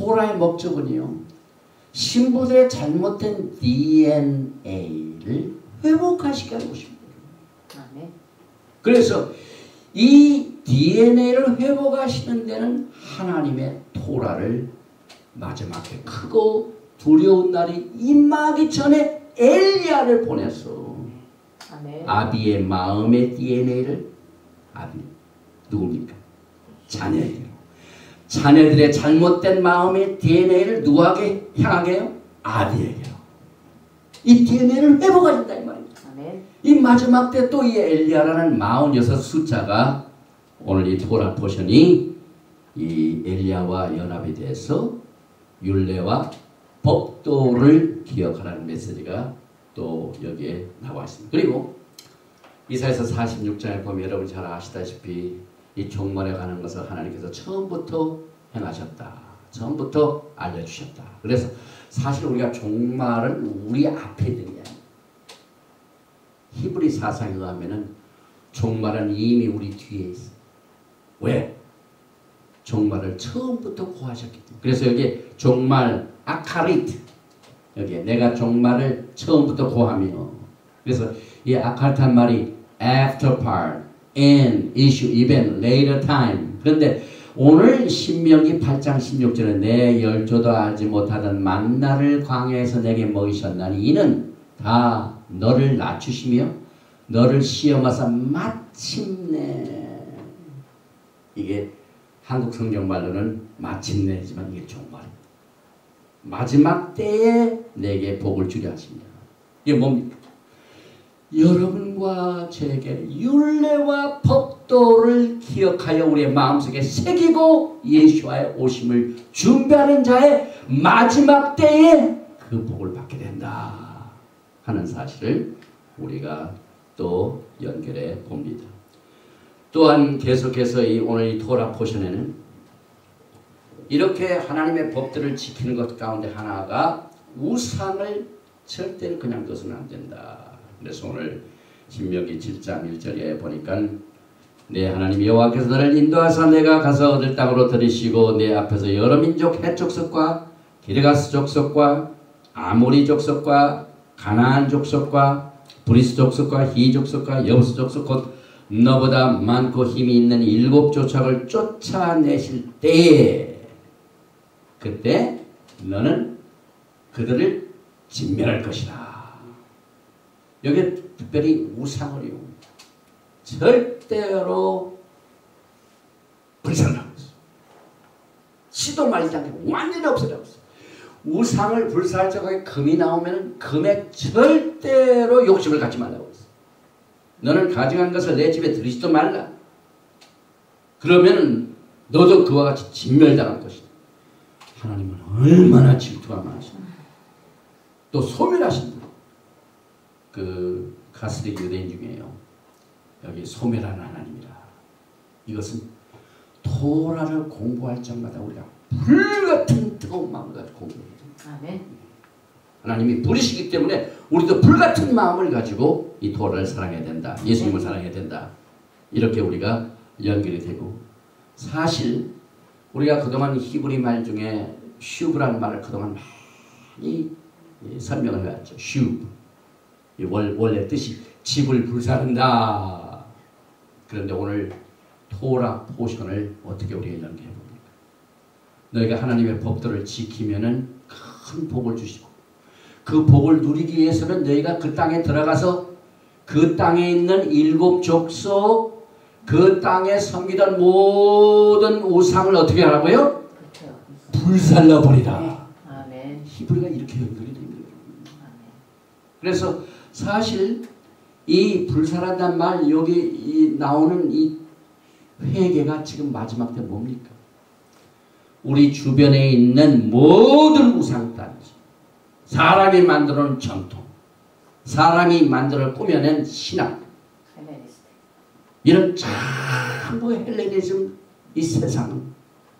토라의 목적은요, 신부들의 잘못된 DNA를 회복하시게 하는 것입니다. 그래서 이 DNA를 회복하시는 데는 하나님의 토라를 마지막에 크고 두려운 날이 임하기 전에 엘리야를 보내서 아비의 마음의 DNA를, 아비 누굽니까? 자녀들의 잘못된 마음의 DNA를 누구에게 향하게 해요? 아비에게요. 이 DNA를 회복하신다 이 말입니다. 이 마지막 때 또 이 엘리야라는 46 숫자가 오늘 이 토라 포션이 이 엘리야와 연합이 돼서 율례와 법도를 기억하라는 메시지가 또 여기에 나와 있습니다. 그리고 이사야서 46장에 보면 여러분 잘 아시다시피 이 종말에 가는 것을 하나님께서 처음부터 행하셨다. 처음부터 알려주셨다. 그래서 사실 우리가 종말은 우리 앞에 있는 게 아니에요. 히브리 사상에 의하면은 종말은 이미 우리 뒤에 있어요. 왜? 종말을 처음부터 구하셨기 때문에. 그래서 여기 종말 아카리트, 여기에 내가 종말을 처음부터 구하며, 그래서 이 아카리트한 말이 after part, in, issue, event, later time. 그런데 오늘 신명기 8장 16절에 내 열조도 알지 못하던 만나를 광야에서 내게 먹이셨나니 이는 다 너를 낮추시며 너를 시험하사 마침내, 이게 한국 성경 말로는 마침내지만 이게 종말입니다. 마지막 때에 내게 복을 주려 하시며, 이게 뭡니까? 여러분과 제게 율례와 법도를 기억하여 우리의 마음속에 새기고 예수와의 오심을 준비하는 자의 마지막 때에 그 복을 받게 된다 하는 사실을 우리가 또 연결해 봅니다. 또한 계속해서 오늘 이 토라 포션에는 이렇게 하나님의 법들을 지키는 것 가운데 하나가 우상을 절대로 그냥 둬서는 안 된다. 그래서 오늘 신명기 7장 1절에 보니까 내 하나님 여호와께서 너를 인도하사 내가 가서 얻을 땅으로 들이시고 내 앞에서 여러 민족 헷 족속과 기르가스 족속과 아모리 족속과 가나안 족속과 브리스 족속과 히 족속과 여부스 족속 곧 너보다 많고 힘이 있는 7 족속을 쫓아내실 때에 그때 너는 그들을 진멸할 것이다. 여기에 특별히 우상을 이용합니다. 절대로 불살라고 했어요. 시도 말지 않게 완전히 없애라고 했어요. 우상을 불사할 적에 금이 나오면 금에 절대로 욕심을 갖지 말라고 했어요. 너는 가져간 것을 내 집에 들이지도 말라. 그러면 너도 그와 같이 진멸당할 것이다. 하나님은 얼마나 질투가 많으신다. 또 소멸하신다. 그 가스릭 유대인 중에요. 여기 소멸하는 하나님이라. 이것은 토라를 공부할 적마다 우리가 불같은 뜨거운 마음을 가지고 공부해야 됩니다. 아멘. 하나님이 불이시기 때문에 우리도 불같은 마음을 가지고 이 토라를 사랑해야 된다. 예수님을 사랑해야 된다. 이렇게 우리가 연결이 되고, 사실 우리가 그동안 히브리 말 중에 슈브라는 말을 그동안 많이 설명을 해왔죠. 슈브. 원래 뜻이 집을 불사른다. 그런데 오늘 토라 포션을 어떻게 우리가 연계해 봅니까? 너희가 하나님의 법도를 지키면은 큰 복을 주시고, 그 복을 누리기 위해서는 너희가 그 땅에 들어가서 그 땅에 있는 7 족속, 그 땅에 섬기던 모든 우상을 어떻게 하라고요? 불살라 버리라. 아멘. 히브리가 이렇게 연결이 됩니다. 그래서 사실 이 불살한다는 말, 여기 나오는 이 회개가 지금 마지막 때 뭡니까? 우리 주변에 있는 모든 우상단지, 사람이 만들어 놓은 전통, 사람이 만들어 꾸며낸 신앙, 이런 전부 헬레니즘 이 세상은,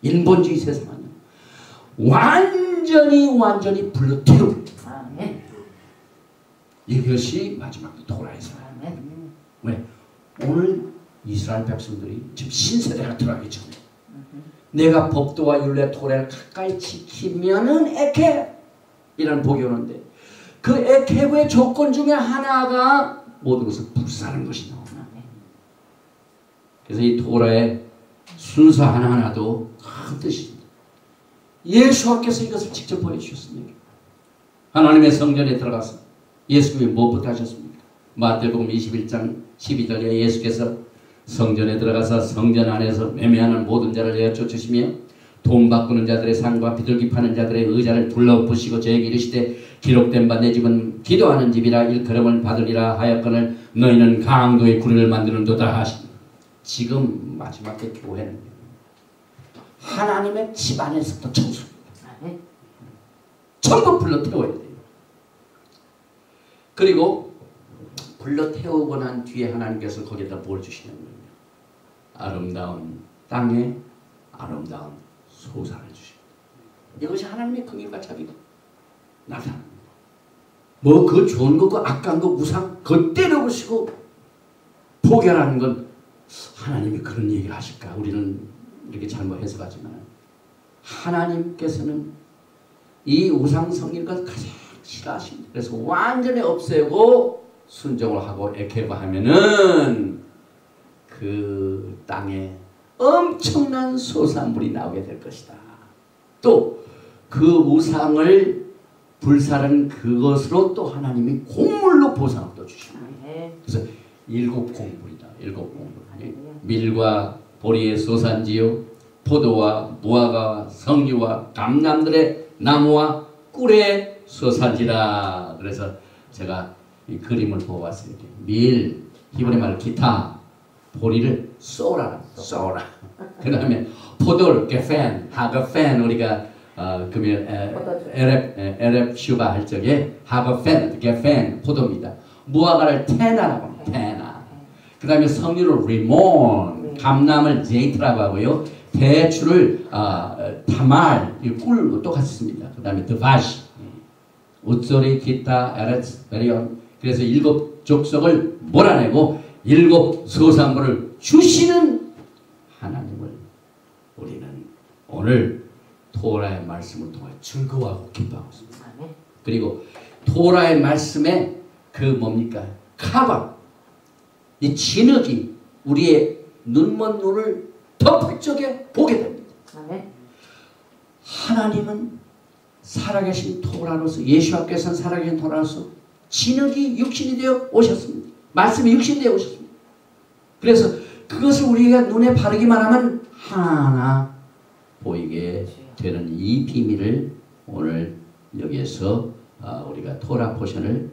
인본주의 세상은 완전히 불러태웁니다. 이것이 마지막 토라에서. 왜? 오늘 이스라엘 백성들이 지금 신세대가 들어가기 전에 내가 법도와 율례 토라를 가까이 지키면은 에케이라는 복이 오는데 그 에케브의 조건 중에 하나가 모든 것을 불사하는 것이 나옵니다. 그래서 이 토라의 순서 하나하나도 큰 뜻입니다. 예수께서 이것을 직접 보여주셨습니다. 하나님의 성전에 들어가서 예수님이 무엇부터 하셨습니까? 마태복음 21장 12절에 예수께서 성전에 들어가서 성전 안에서 매매하는 모든 자를 내어 쫓으시며 돈 바꾸는 자들의 상과 비둘기 파는 자들의 의자를 둘러부시고 저에게 이르시되 기록된 바 내 집은 기도하는 집이라 일컬음을 받으리라 하였거늘 너희는 강도의 구리를 만드는도다 하시니 지금 마지막에 교회는 하나님의 집 안에서부터 청소입니다. 전부 불러 태워야 돼요. 그리고 불러 태우고 난 뒤에 하나님께서 거기다 뭘 주시냐면요. 아름다운 땅에 아름다운 소산을 주십니다. 이것이 하나님의 긍휼과 자비가 나타납니다. 뭐 그 좋은 거, 그 악한 거, 우상 그거 때려부시고 포기하라는 건 하나님이 그런 얘기를 하실까? 우리는 이렇게 잘못 해석하지만 하나님께서는 이 우상 성일과 가장 싫어하십니다. 그래서 완전히 없애고 순종을 하고 에케바하면은 그 땅에 엄청난 소산물이 나오게 될 것이다. 또 그 우상을 불사른 그것으로 또 하나님이 곡물로 보상을 또 주십니다. 그래서 7곡물이다. 7곡물. 밀과 보리의 소산지요, 포도와 무화과와 성류와 감람들의 나무와 꿀의 소산지라. 그래서 제가 이 그림을 보고 왔어요. 밀, 히브리 말로 기타, 보리를 쏘라. 그 다음에 포도를 게펜, 하거펜. 우리가 금일 에렙 슈바 할 적에 하거펜, 게펜 포도입니다. 무화과를 테나라고 합니다. 테나. 그 다음에 성류를 리몬, 감람을 제이트라고 하고요. 대추를 타말, 꿀 똑같이 씁니다. 그 다음에 드바시, 웃소리, 기타, 에레츠, 베리온. 그래서 7 족속을 몰아내고 7 소산물을 주시는 하나님을 우리는 오늘 토라의 말씀을 통해 증거하고 기뻐하고 있습니다. 그리고 토라의 말씀에 그 뭡니까? 카바, 이 진흙이 우리의 눈먼 눈을 덮을 적에 보게 됩니다. 하나님은 살아계신 토라로서, 예수께서는 살아계신 토라로서 진흙이 육신이 되어 오셨습니다. 말씀이 육신이 되어 오셨습니다. 그래서 그것을 우리가 눈에 바르기만 하면 하나 보이게 되는 이 비밀을 오늘 여기에서 우리가 토라 포션을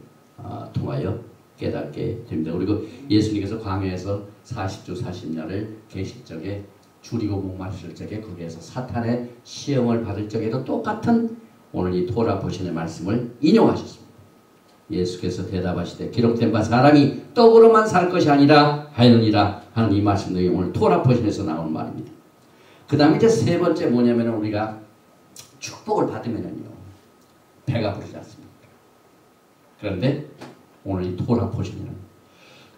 통하여 깨닫게 됩니다. 그리고 예수님께서 광야에서 40주 40년을 계실 적에 줄이고 목마실 적에 거기에서 사탄의 시험을 받을 적에도 똑같은 오늘 이 토라 포션의 말씀을 인용하셨습니다. 예수께서 대답하시되 기록된 바 사람이 떡으로만 살 것이 아니라 하느니라 하는 이 말씀도 오늘 토라 포션에서 나오는 말입니다. 그 다음에 이제 세 번째 뭐냐면 우리가 축복을 받으면요 배가 부르지 않습니까? 그런데 오늘 이 토라 포션은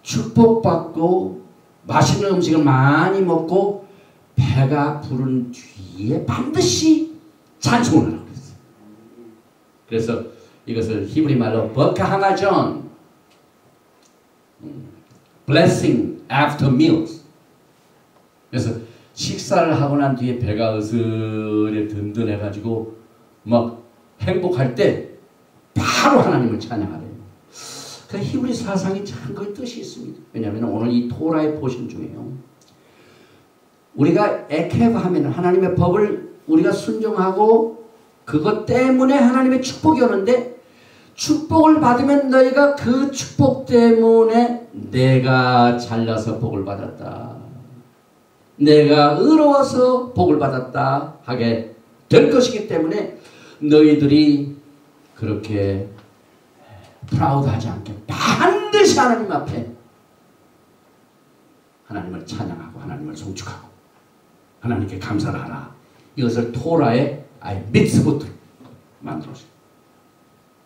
축복받고 맛있는 음식을 많이 먹고 배가 부른 뒤에 반드시 찬송을 하라고 그랬어요. 그래서 이것을 히브리 말로 버카하마존, blessing after meals. 그래서 식사를 하고 난 뒤에 배가 으스레 든든해가지고 막 행복할 때 바로 하나님을 찬양하래요. 그 히브리 사상이 참 그 뜻이 있습니다. 왜냐하면 오늘 이 토라의 포션 중에요. 우리가 에케브 하면 하나님의 법을 우리가 순종하고 그것 때문에 하나님의 축복이 오는데 축복을 받으면 너희가 그 축복 때문에 내가 잘나서 복을 받았다. 내가 의로워서 복을 받았다 하게 될 것이기 때문에 너희들이 그렇게 프라우드하지 않게 반드시 하나님 앞에 하나님을 찬양하고 하나님을 송축하고 하나님께 감사를 하라. 이것을 토라의 미tzvot 만들었어요.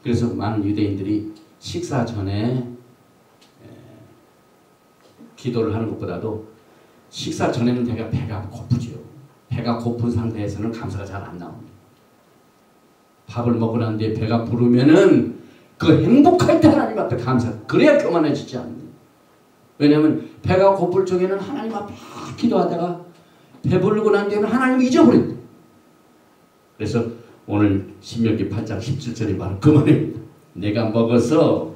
그래서 많은 유대인들이 식사 전에 기도를 하는 것보다도 식사 전에는 배가 고프죠. 배가 고픈 상태에서는 감사가 잘 안 나옵니다. 밥을 먹고 난 뒤에 배가 부르면은 그 행복할 때 하나님 앞에 감사, 그래야 교만해지지 않는다. 왜냐하면 배가 고플 적에는 하나님 앞에 기도하다가 배부르고 난 뒤에는 하나님을 잊어버린다. 그래서 오늘 신명기 8장 17절이 바로 그 말입니다. 내가 먹어서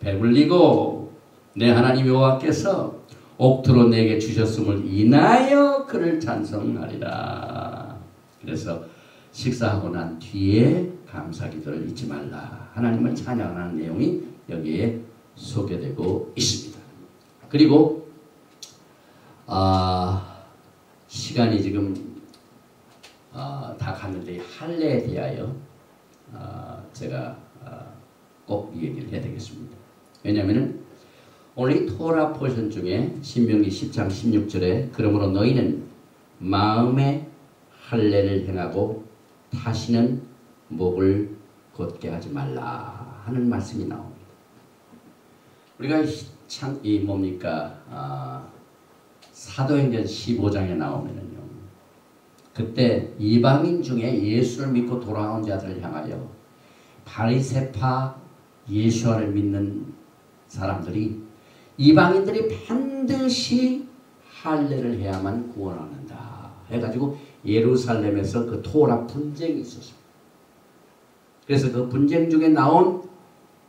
배불리고 내 하나님 여호와께서 옥토로 내게 주셨음을 인하여 그를 찬송하리라. 그래서 식사하고 난 뒤에 감사기도를 잊지 말라. 하나님을 찬양하는 내용이 여기에 소개되고 있습니다. 그리고 시간이 지금 다 갔는데 할례에 대하여 제가 꼭 이 얘기를 해야 되겠습니다. 왜냐하면 오늘 이 토라 포션 중에 신명기 10장 16절에 그러므로 너희는 마음에 할례를 행하고 다시는 목을 곧게 하지 말라 하는 말씀이 나옵니다. 우리가 참 이 뭡니까 사도행전 15장에 나오면은요, 그때 이방인 중에 예수를 믿고 돌아온 자들을 향하여 바리새파 예수를 믿는 사람들이 이방인들이 반드시 할례를 해야만 구원받는다 해가지고 예루살렘에서 그 토라 분쟁이 있었습니다. 그래서 그 분쟁 중에 나온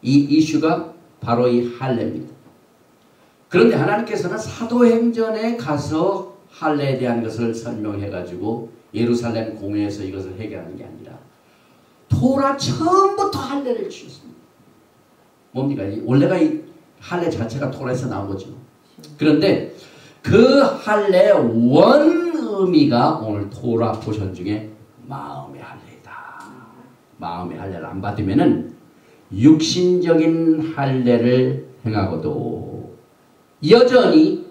이 이슈가 바로 이 할례입니다. 그런데 하나님께서는 사도행전에 가서 할례에 대한 것을 설명해가지고 예루살렘 공회에서 이것을 해결하는 게 아니라 토라 처음부터 할례를 주셨습니다. 뭡니까? 원래가 이 할례 자체가 토라에서 나온 거죠. 그런데 그 할례의 원 의미가 오늘 토라 포션 중에 마음의 할례이다. 마음의 할례를 안 받으면은 육신적인 할례를 행하고도 여전히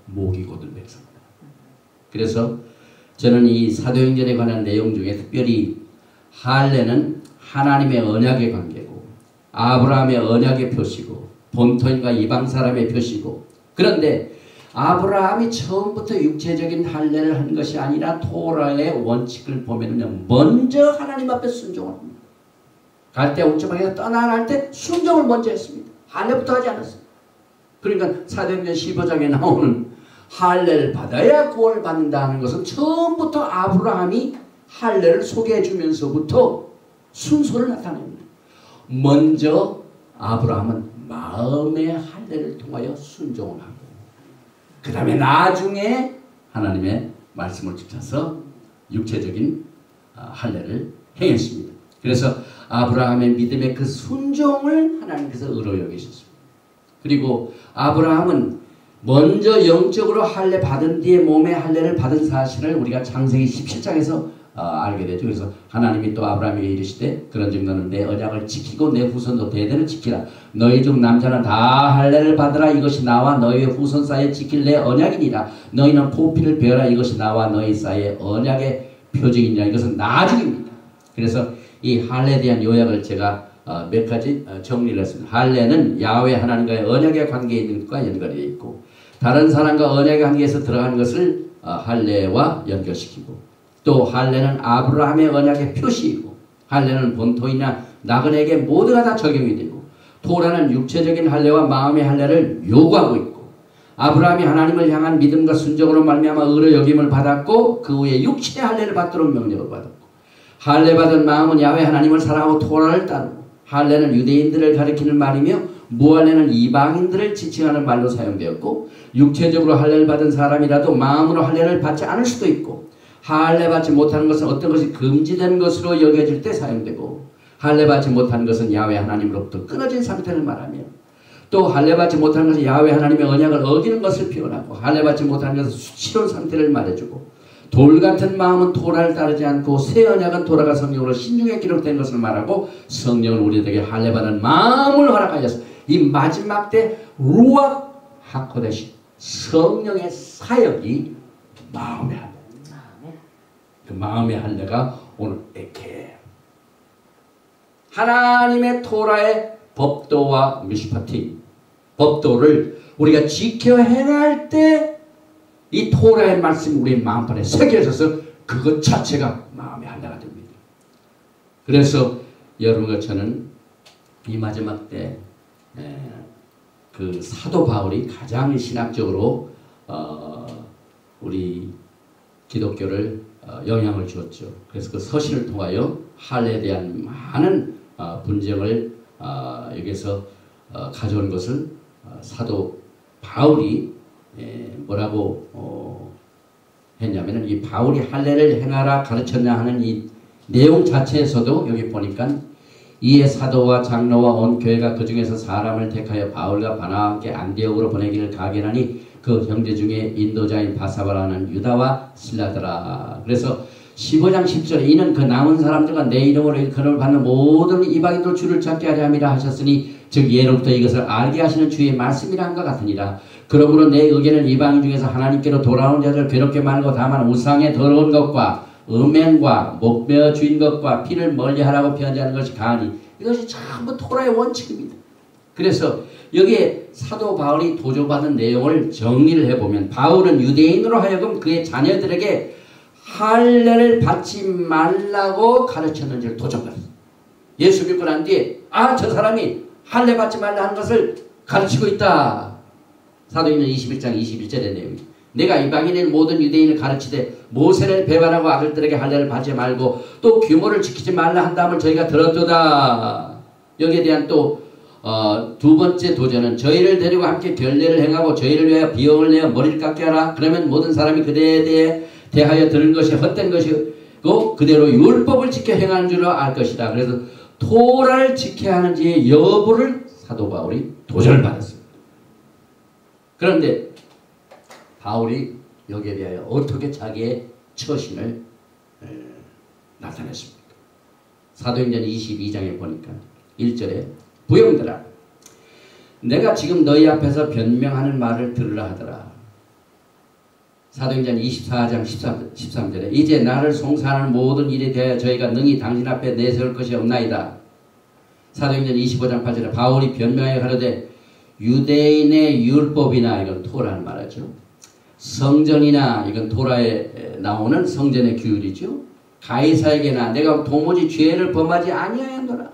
목이 곧을 백성이다. 그래서 저는 이 사도행전에 관한 내용 중에 특별히 할례는 하나님의 언약의 관계고 아브라함의 언약의 표시고 본토인과 이방 사람의 표시고, 그런데 아브라함이 처음부터 육체적인 할례를 한 것이 아니라 토라의 원칙을 보면은 먼저 하나님 앞에 순종을 합니다. 갈대 옥저방에서 떠나갈 때 순종을 먼저 했습니다. 할례부터 하지 않았습니다. 그러니까 사도행전 15장에 나오는 할례를 받아야 구원을 받는다 하는 것은 처음부터 아브라함이 할례를 소개해 주면서부터 순서를 나타냅니다. 먼저 아브라함은 마음의 할례를 통하여 순종을 하고 그 다음에 나중에 하나님의 말씀을 지켜서 육체적인 할례를 행했습니다. 그래서 아브라함의 믿음의 그 순종을 하나님께서 의로 여기셨습니다. 그리고 아브라함은 먼저 영적으로 할례 받은 뒤에 몸의 할례를 받은 사실을 우리가 창세기 17장에서 알게 되죠. 그래서 하나님이 또 아브라함에게 이르시되 그런즉 너는 내 언약을 지키고 내 후손도 대대를 지키라. 너희 중 남자는 다 할례를 받으라. 이것이 나와 너희의 후손 사이에 지킬 내 언약이니라. 너희는 포피를 베어라. 이것이 나와 너희 사이의 언약의 표징이니라. 이것은 나중입니다. 그래서 이 할례에 대한 요약을 제가 몇 가지 정리를 했습니다. 할례는 야훼 하나님과의 언약의 관계에 있는 것과 연결되어 있고, 다른 사람과 언약의 관계에서 들어가는 것을 할례와 연결시키고, 또 할례는 아브라함의 언약의 표시이고, 할례는 본토이나 나그네에게 모두가 다 적용이 되고, 토라는 육체적인 할례와 마음의 할례를 요구하고 있고, 아브라함이 하나님을 향한 믿음과 순종으로 말미암아 의로 여김을 받았고 그 후에 육신의 할례를 받도록 명령을 받았고, 할례 받은 마음은 야훼 하나님을 사랑하고 토라를 따르고, 할례는 유대인들을 가리키는 말이며 무할례는 이방인들을 지칭하는 말로 사용되었고, 육체적으로 할례를 받은 사람이라도 마음으로 할례를 받지 않을 수도 있고, 할례 받지 못하는 것은 어떤 것이 금지된 것으로 여겨질 때 사용되고, 할례 받지 못하는 것은 야훼 하나님으로부터 끊어진 상태를 말하며, 또 할례 받지 못하는 것은 야훼 하나님의 언약을 어기는 것을 표현하고, 할례 받지 못하는 것은 수치로운 상태를 말해주고, 돌같은 마음은 토라를 따르지 않고 새 언약은 토라가 성경으로 신중에 기록된 것을 말하고, 성령은 우리에게 할례받은 마음을 허락하여서 이 마지막 때 루악 하코데시 성령의 사역이 마음의 할례. 그 마음의 할례가 오늘 이렇게 하나님의 토라의 법도와 미슈파티, 법도를 우리가 지켜 행할 때 이 토라의 말씀이 우리 마음판에 새겨져서 그것 자체가 마음의 할례가 됩니다. 그래서 여러분과 저는 이 마지막 때 그 사도 바울이 가장 신학적으로 우리 기독교를 영향을 주었죠. 그래서 그 서신을 통하여 할례에 대한 많은 분쟁을 여기서 가져온 것을 사도 바울이 뭐라고 했냐면은 이 바울이 할례를 행하라 가르쳤냐 하는 이 내용 자체에서도 여기 보니까 이에 사도와 장로와 온 교회가 그 중에서 사람을 택하여 바울과 바나바와 함께 안디옥으로 보내기를 가견하니 그 형제 중에 인도자인 바사바라는 유다와 실라더라. 그래서 15장 10절에 이는 그 남은 사람들과 내 이름으로 일컬음을 받는 모든 이방인도 주를 찾게 하려 함이라 하셨으니 즉 예로부터 이것을 알게 하시는 주의 말씀이라 한것 같으니라. 그러므로 내 의견은 이방인 중에서 하나님께로 돌아오는 자들을 괴롭게 말고 다만 우상의 더러운 것과 음행과 목베어 주인 것과 피를 멀리하라고 편지하는 것이 가하니 이것이 전부 토라의 원칙입니다. 그래서 여기에 사도 바울이 도조받은 내용을 정리를 해보면 바울은 유대인으로 하여금 그의 자녀들에게 할례를 받지 말라고 가르쳤는지를 도전받았어요. 예수 믿고 난 뒤에 저 사람이 할례 받지 말라 하는 것을 가르치고 있다. 사도행전 21장 21절의 내용입니다. 내가 이방인인 모든 유대인을 가르치되 모세를 배반하고 아들들에게 할례를 받지 말고 또 규모를 지키지 말라 한다음을 저희가 들었도다. 여기에 대한 또 두 번째 도전은 저희를 데리고 함께 결례를 행하고 저희를 위하여 비용을 내어 머리를 깎게 하라. 그러면 모든 사람이 그대에 대하여 들은 것이 헛된 것이고 그대로 율법을 지켜 행하는 줄로 알 것이다. 그래서 토라를 지켜야 하는지의 여부를 사도 바울이 도전을 받았습니다. 그런데 바울이 여기에 대하여 어떻게 자기의 처신을 나타냈습니까? 사도행전 22장에 보니까 1절에 부형들아 내가 지금 너희 앞에서 변명하는 말을 들으라 하더라. 사도행전 24장 13절에 이제 나를 송사하는 모든 일에 대하여 저희가 능히 당신 앞에 내세울 것이 없나이다. 사도행전 25장 8절에 바울이 변명하여 가로되 유대인의 율법이나 이건 토라는 말이죠. 성전이나 이건 토라에 나오는 성전의 규율이죠. 가이사에게나 내가 도무지 죄를 범하지 아니하였노라.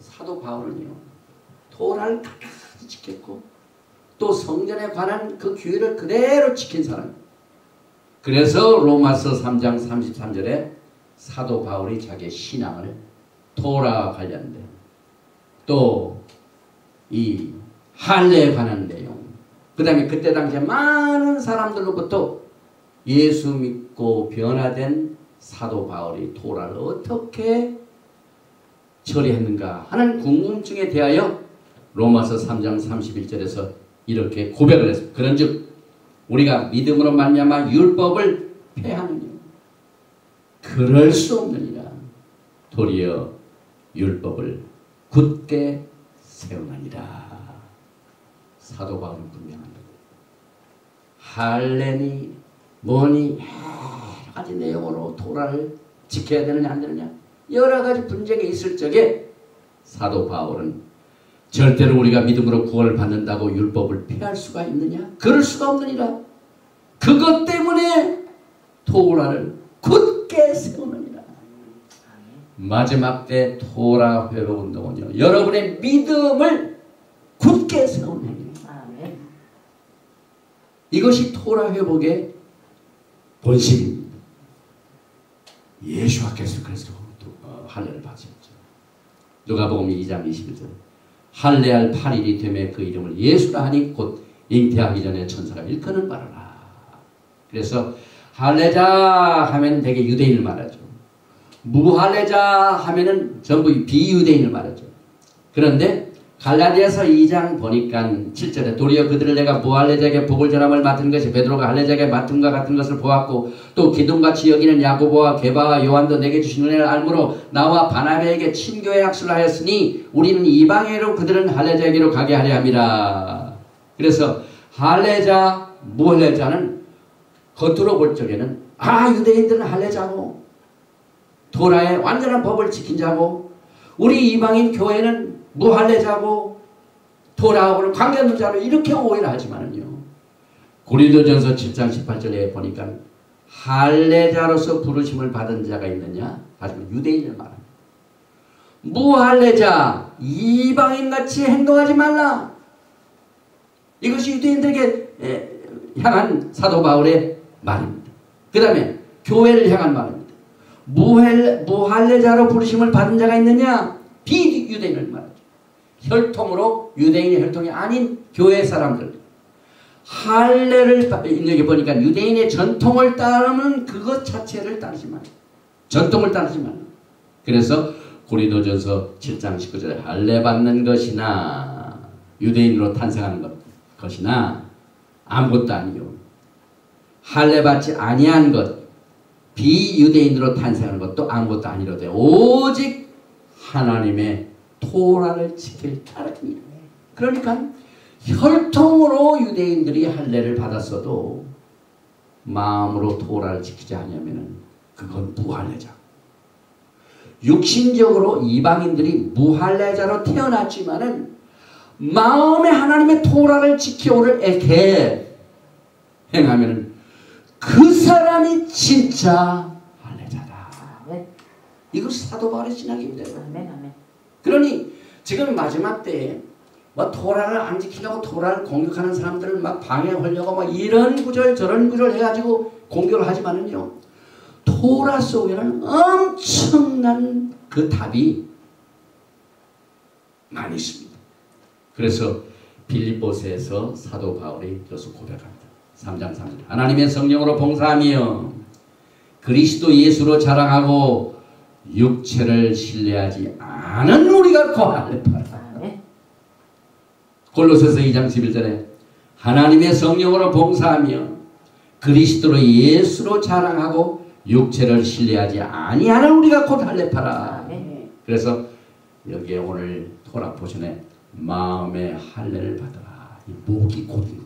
사도 바울은요 토라를 끝까지 지켰고 또 성전에 관한 그 규율을 그대로 지킨 사람. 그래서 로마서 3장 33절에 사도 바울이 자기의 신앙을 토라와 관련된 또 이 할례에 관한 내용, 그 다음에 그때 당시에 많은 사람들로부터 예수 믿고 변화된 사도 바울이 토라를 어떻게 처리했는가 하는 궁금증에 대하여 로마서 3장 31절에서 이렇게 고백을 했습니다. 그런즉 우리가 믿음으로 말미암아 율법을 폐하느냐? 그럴 수 없느니라. 도리어 율법을 굳게 세우느니라. 사도 바울은 분명합니다. 할례니 뭐니 여러 가지 내용으로 토라를 지켜야 되느냐 안 되느냐 여러 가지 분쟁이 있을 적에 사도 바울은 절대로 우리가 믿음으로 구원을 받는다고 율법을 폐할 수가 있느냐? 그럴 수가 없느니라. 그것 때문에 토라를 굳게 세우느니라. 마지막 때 토라 회복 운동은요 여러분의 믿음을 굳게 세우는 행위입니다. 이것이 토라 회복의 본심입니다. 예수께서 그래서 할례를 받으셨죠. 누가복음 2장 21절 할례할 8일이 되매 그 이름을 예수라 하니 곧 잉태하기 전에 천사가 일컫는 바라라. 그래서 할례자 하면 되게 유대인을 말하죠. 무할례자 하면은 전부 비유대인을 말하죠. 그런데 갈라디아서 2장 보니까 7절에 도리어 그들을 내가 무할례자에게 복을 전함을 맡은 것이 베드로가 할례자에게 맡음과 같은 것을 보았고 또 기둥같이 여기는 야고보와 게바와 요한도 내게 주신 은혜를 알므로 나와 바나바에게 친교의 학술을 하였으니 우리는 이방인으로 그들은 할례자에게로 가게 하려 함이라. 그래서 할례자 무할례자는 겉으로 볼 적에는 유대인들은 할례자고 토라의 완전한 법을 지킨 자고 우리 이방인 교회는 무할례자고 토라하고는 관계없는 자로 이렇게 오해를 하지만은요 고린도전서 7장 18절에 보니까 할례자로서 부르심을 받은 자가 있느냐? 하지만 유대인을 말합니다. 무할례자 이방인같이 행동하지 말라. 이것이 유대인들에게 향한 사도 바울의 말입니다. 그 다음에 교회를 향한 말입니다. 무할례자로 부르심을 받은 자가 있느냐? 비유대인을 말하죠. 혈통으로 유대인의 혈통이 아닌 교회 사람들. 할례를 여기 보니까 유대인의 전통을 따르면 그것 자체를 따르지 말라. 전통을 따르지 말라. 그래서 고린도전서 7장 19절에 할례 받는 것이나 유대인으로 탄생하는 것이나 아무것도 아니요. 할례 받지 아니한 것 비유대인으로 탄생하는 것도 아무것도 아니로되 오직 하나님의 토라를 지킬 따름이라. 그러니까 혈통으로 유대인들이 할례를 받았어도 마음으로 토라를 지키지 않으면 그건 무할례자. 육신적으로 이방인들이 무할례자로 태어났지만은 마음에 하나님의 토라를 지켜오를 이렇게 행하면 그 사람이 진짜 할례자다. 이것이 사도 바울의 신학입니다. 그러니 지금 마지막 때에 뭐 토라를 안 지키려고 토라를 공격하는 사람들을 막 방해하려고 막 이런 구절 저런 구절 해가지고 공격을 하지만은요, 토라 속에는 엄청난 그 답이 많이 있습니다. 그래서 빌립보서에서 사도 바울이 이것을 고백합니다. 3장 3절 하나님의 성령으로 봉사하며 그리스도 예수로 자랑하고 육체를 신뢰하지 않은 우리가 고할례파라. 골로새서 2장 11절에 하나님의 성령으로 봉사하며 그리스도로 예수로 자랑하고 육체를 신뢰하지 아니하는 우리가 곧 할례파라. 그래서 여기에 오늘 토라 포션에 마음의 할례를 받아라. 이 목이 곧인 거.